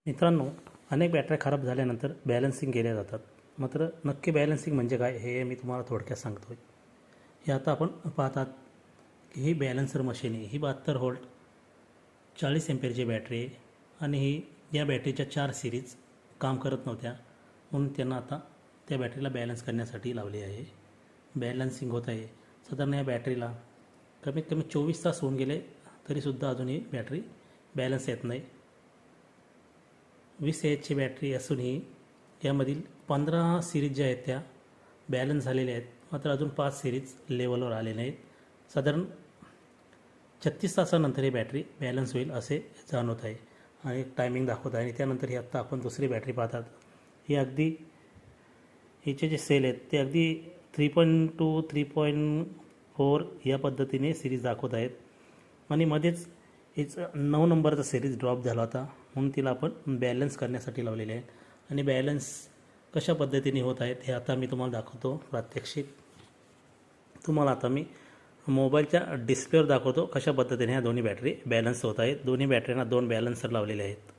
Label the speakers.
Speaker 1: मित्रांनो, अनेक बॅटऱ्या खराब झाल्यानंतर बॅलन्सिंग केल्या जातात. मात्र नक्की बॅलन्सिंग म्हणजे काय हे मी तुम्हाला थोडक्यात सांगतो आहे. हे आता आपण पाहतात की ही बॅलन्सर मशीन आहे. ही 72 व्होल्ट 40 एम्पेअरची बॅटरी आहे आणि ही या बॅटरीच्या 4 सिरीज काम करत नव्हत्या, म्हणून त्यांना आता त्या बॅटरीला बॅलन्स करण्यासाठी लावली आहे. बॅलन्सिंग होत आहे. साधारण या बॅटरीला कमीत कमी 24 तास होऊन गेले तरीसुद्धा अजून ही बॅटरी बॅलन्स येत नाही. 20 एचची बॅटरी असूनही यामधील 15 सिरीज ज्या आहेत त्या बॅलन्स झालेल्या आहेत, मात्र अजून 5 सिरीज लेवलवर आले नाहीत. साधारण 36 तासानंतर ही बॅटरी बॅलन्स होईल असे जाणवत आहे आणि टायमिंग दाखवत आहे. आणि त्यानंतर ही आत्ता आपण दुसरी बॅटरी पाहतात. ही अगदी हिचे जे सेल आहेत ते अगदी 3.2 3.4 या पद्धतीने सिरीज दाखवत आहेत आणि मध्येच हिचं 9 नंबरचा सिरीज ड्रॉप झाला होता, म्हणून तिला आपण बॅलन्स करण्यासाठी लावलेले आहे. आणि बॅलन्स कशा पद्धतीने होत आहेत हे आता मी तुम्हाला दाखवतो प्रात्यक्षिक. तुम्हाला आता मी मोबाईलच्या डिस्प्लेवर दाखवतो कशा पद्धतीने ह्या दोन्ही बॅटरी बॅलन्स होत आहेत. दोन्ही बॅटऱ्यांना 2 बॅलन्सर लावलेले आहेत.